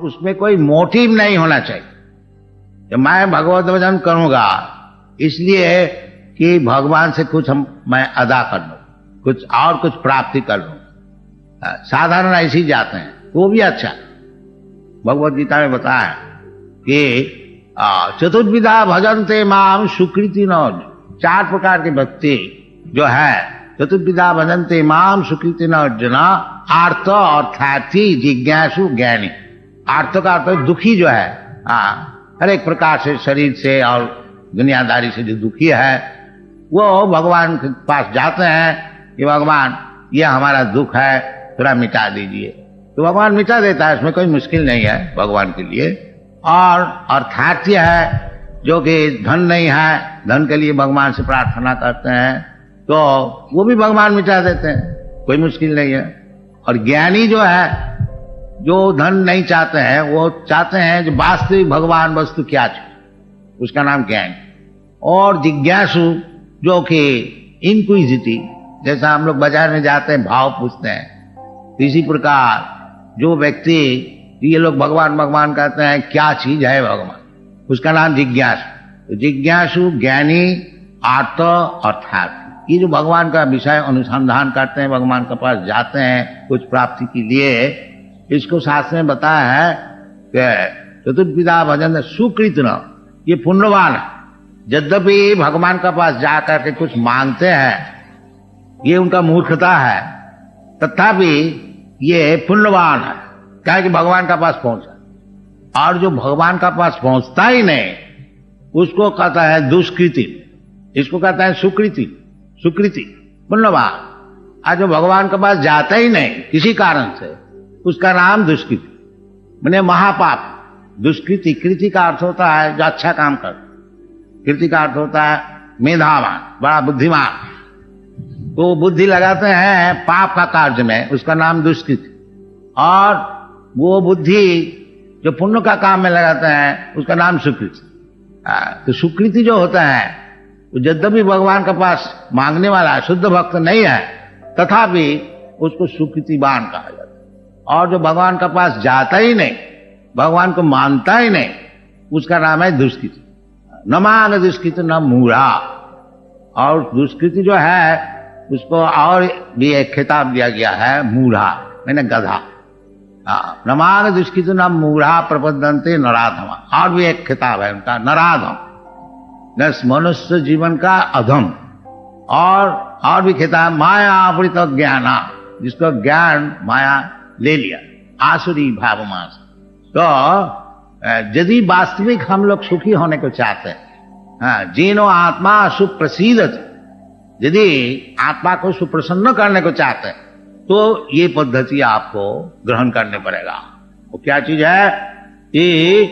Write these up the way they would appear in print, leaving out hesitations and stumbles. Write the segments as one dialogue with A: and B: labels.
A: उसमें कोई मोटिव नहीं होना चाहिए कि मैं भगवत भजन करूंगा इसलिए कि भगवान से कुछ मैं अदा कर लूं, कुछ और कुछ प्राप्ति कर लूं। साधारण ऐसे ही जाते हैं, वो भी अच्छा। भगवत गीता में बताया कि चतुर्विधा भजन्ते माम सुकृति न। 4 प्रकार के भक्ति जो है, चतुर्विधा भजन्ते माम सुकृति न अर्जुन, आर्त अर्थार्थी जिज्ञासु ज्ञानी। आर्त का अर्थ दुखी जो है, हर एक प्रकार से, शरीर से और दुनियादारी से जो दुखी है, वो भगवान के पास जाते हैं कि भगवान ये हमारा दुख है, थोड़ा मिटा दीजिए। तो भगवान मिटा देता है, इसमें कोई मुश्किल नहीं है भगवान के लिए। और अर्थार्थी है, जो कि धन नहीं है, धन के लिए भगवान से प्रार्थना करते हैं, तो वो भी भगवान मिटा देते हैं, कोई मुश्किल नहीं है। और ज्ञानी जो है, जो धन नहीं चाहते हैं, वो चाहते हैं जो वास्तविक भगवान वस्तु क्या है, उसका नाम ज्ञानी। और जिज्ञासु जो कि इंक्विजिटिव, जैसा हम लोग बाजार में जाते हैं भाव पूछते हैं, इसी प्रकार जो व्यक्ति, ये लोग भगवान भगवान कहते हैं, क्या चीज है भगवान, उसका नाम जिज्ञासु। तो जिज्ञासु, ज्ञानी, आर्त, अर्थात, ये जो भगवान का विषय अनुसंधान करते हैं, भगवान के पास जाते हैं कुछ प्राप्ति के लिए, इसको शास्त्र में बताया है कि चतुर्विधा भजन सुकृत न, ये पुण्यवान है। यद्यपि भगवान के पास जाकर के कुछ मांगते हैं, ये उनका मूर्खता है, तथापि ये पुण्यवान है, क्या कि भगवान का पास पहुंचा। और जो भगवान का पास पहुंचता ही नहीं, उसको कहता है दुष्कृति, इसको कहता है सुकृति। सुकृति पुण्यवान। आज जो भगवान के पास जाता ही नहीं किसी कारण से, उसका नाम दुष्कृति, माने महापाप। दुष्कृति, कृति का अर्थ होता है जो अच्छा काम कर, कृति का अर्थ होता है मेधावान, बड़ा बुद्धिमान। तो बुद्धि लगाते हैं पाप का कार्य में, उसका नाम दुष्कृति। और वो बुद्धि जो पुण्य का काम में लगाते हैं, उसका नाम सुकृति। तो सुकृति जो होता है, यद्यपि भगवान के पास मांगने वाला शुद्ध भक्त नहीं है, तथापि उसको सुकृतिवान कहा जाता है। और जो भगवान के पास जाता ही नहीं, भगवान को मानता ही नहीं, उसका नाम है दुष्कृति। न मान दुष्कृति न मूढ़ा। और दुष्कृति जो है, उसको और भी एक खिताब दिया गया है, मूढ़ा, मैंने गधा। न मान दुष्कृति न मूढ़ा प्रपद्यन्ते नराधमा। और भी एक खिताब है उनका, नराधम, मनुष्य जीवन का अधम। और भी खिताब माया आवृत ज्ञाना, जिसको ज्ञान माया ले लिया, आसुरी भावमास। तो यदि वास्तविक हम लोग सुखी होने को चाहते हैं, जीनो आत्मा सुप्रसीदत, यदि आत्मा को सुप्रसन्न करने को चाहते हैं, तो ये पद्धति आपको ग्रहण करने पड़ेगा। वो क्या चीज है? ये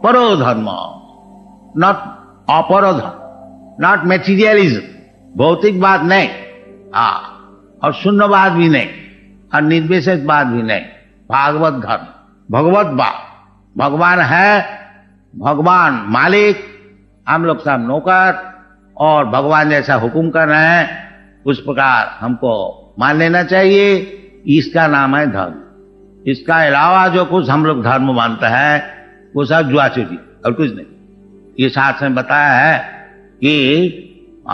A: परोधर्म, नॉट अपरोधर्म, नॉट मेटीरियलिज्म, भौतिक बात नहीं, और शून्यवाद भी नहीं, और निर्विशेष बात भी नहीं, भागवत धर्म, भगवत बात। भगवान है, भगवान मालिक, हम लोग सब नौकर, और भगवान जैसा हुक्म कर रहे हैं, उस प्रकार हमको मान लेना चाहिए। इसका नाम है धर्म। इसका अलावा जो कुछ हम लोग धर्म मानते हैं, वो सब जुआचोरी और कुछ नहीं। ये शास्त्र में बताया है कि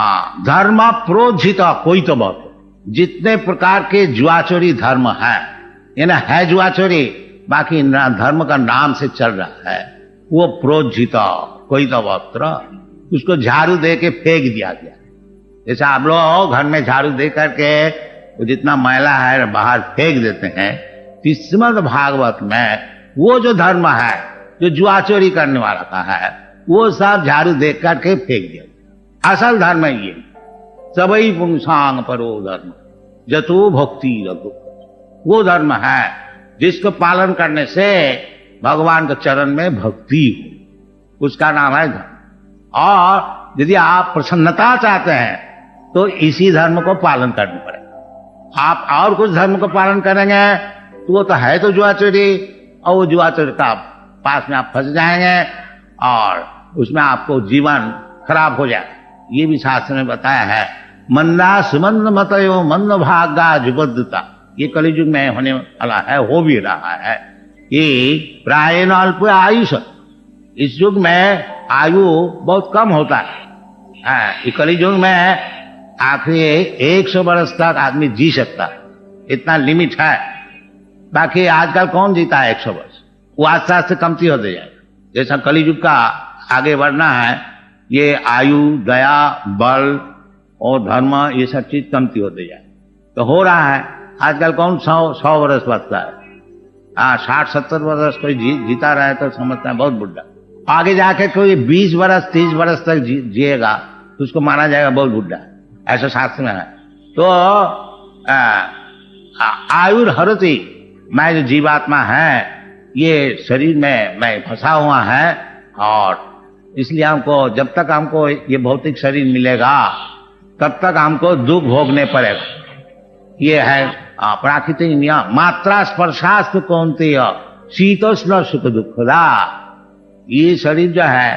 A: धर्म प्रोज्झित कोई तो बहुत, जितने प्रकार के जुआचोरी धर्म है, यानी है जुआचोरी, बाकी धर्म का नाम से चल रहा है, वो प्रोज्झित कोई तो वस्त्र, उसको झाड़ू दे के फेंक दिया गया। जैसे आप लोग घर में झाड़ू दे करके वो जितना मैला है बाहर फेंक देते हैं, श्रीमद् भागवत में वो जो धर्म है, जो जुआचोरी करने वाला का है, वो सब झाड़ू दे करके फेंक दिया। असल धर्म है ये, सबई पुंसांग परो धर्म जतो भक्ति रघु, वो धर्म है जिसको पालन करने से भगवान के चरण में भक्ति हो, उसका नाम है धर्म। और यदि आप प्रसन्नता चाहते हैं तो इसी धर्म को पालन करना पड़ेगा। आप और कुछ धर्म को पालन करेंगे तो वो तो है तो जुआचोरी, और वो जुआचोरी का पास में आप फंस जाएंगे और उसमें आपको जीवन खराब हो जाए। ये भी शास्त्र में बताया है, मंदा सुमंद मतयो मंद भागा जुबद्धता, ये कलयुग में होने वाला है, हो भी रहा है। कि प्रायेण अल्प आयुष, इस युग में आयु बहुत कम होता है। कलि युग में आखिरी 100 वर्ष तक आदमी जी सकता है, इतना लिमिट है। बाकी आजकल कौन जीता है 100 वर्ष, वो आस्ते आस्ते कमती होते जाए। जैसा कलि युग का आगे बढ़ना है, ये आयु, दया, बल और धर्म, ये सब चीज कमती होते जाए। तो हो रहा है आजकल कौन 100 वर्ष बचता है। 60-70 वर्ष कोई जीता रहे तो समझता है बहुत बुढ़ा। आगे जाके कोई 20 वर्ष 30 वर्ष तक जिएगा तो उसको माना जाएगा बहुत बुढ़ा, ऐसा शास्त्र में है। तो आयुर हरति, मैं जो जीवात्मा है ये शरीर में मैं फंसा हुआ है, और इसलिए हमको जब तक हमको ये भौतिक शरीर मिलेगा तब तक हमको दुख भोगने पड़ेगा। ये है प्राकृतिक नियम। मात्रा स्पर्शास्तु कौन्तेय शीतोष्ण सुख दुखदा। ये शरीर जो है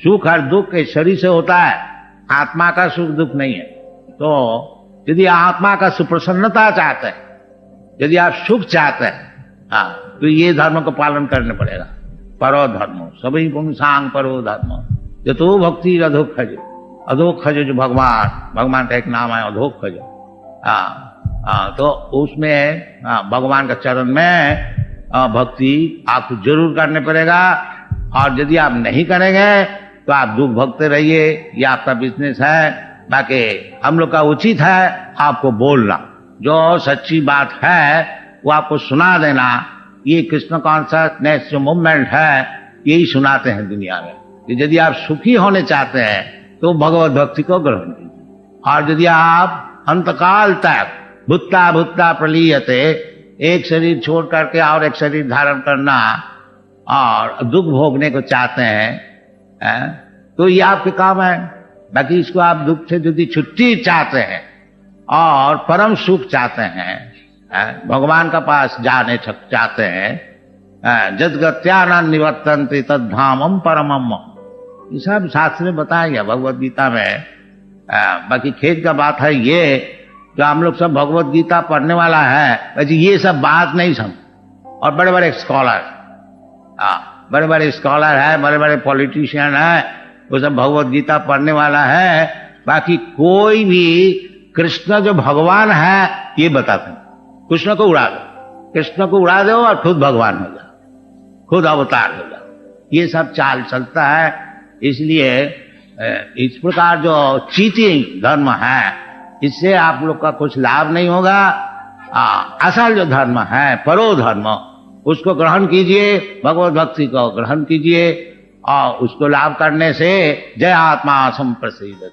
A: सुख और दुख इस शरीर से होता है, आत्मा का सुख दुख नहीं है। तो यदि आत्मा का सुप्रसन्नता चाहते हैं, यदि आप सुख चाहते हैं, तो ये धर्म को पालन करना पड़ेगा। परो धर्मो सभी पुंसांग परो धर्म जतो भक्ति अधोक्षज। अधोक्षज जो भगवान का एक नाम है अधोक्षज। तो उसमें भगवान का चरण में भक्ति आपको जरूर करने पड़ेगा, और यदि आप नहीं करेंगे तो आप दुख भोगते रहिए, ये आपका बिजनेस है। बाकी हम लोग का उचित है आपको बोलना, जो सच्ची बात है वो आपको सुना देना। ये कृष्ण कॉन्शसनेस जो मूवमेंट है यही सुनाते हैं दुनिया में कि यदि आप सुखी होने चाहते हैं तो भगवत भक्ति को ग्रहण कीजिए। और यदि आप अंतकाल तक भुत्ता भुत्ता प्रलीयते, एक शरीर छोड़ करके और एक शरीर धारण करना और दुख भोगने को चाहते हैं, तो ये आपके काम है। बाकी इसको आप दुख से यदि छुट्टी चाहते हैं और परम सुख चाहते हैं, भगवान का पास जाने चाहते हैं, जदगत्याना निवर्तन्ते तद्धामम परमम, ये सब शास्त्र में बताया गया भगवत गीता में। बाकी खेद का बात है ये, जो हम लोग सब भगवत गीता पढ़ने वाला है, वैसे ये सब बात नहीं समझ। और बड़े बड़े स्कॉलर, बड़े बड़े स्कॉलर है, बड़े बड़े पॉलिटिशियन है, वो सब भगवत गीता पढ़ने वाला है। बाकी कोई भी कृष्ण जो भगवान है ये बताते हैं। कृष्ण को उड़ा दो, कृष्ण को उड़ा दो और खुद भगवान हो जाओ, खुद अवतार हो जाओ, ये सब चाल चलता है। इसलिए इस प्रकार जो चीटिंग धर्म है, इससे आप लोग का कुछ लाभ नहीं होगा। असल जो धर्म है परो धर्म, उसको ग्रहण कीजिए, भगवत भक्ति को ग्रहण कीजिए, और उसको लाभ करने से जय आत्मा संप्रसिद्ध।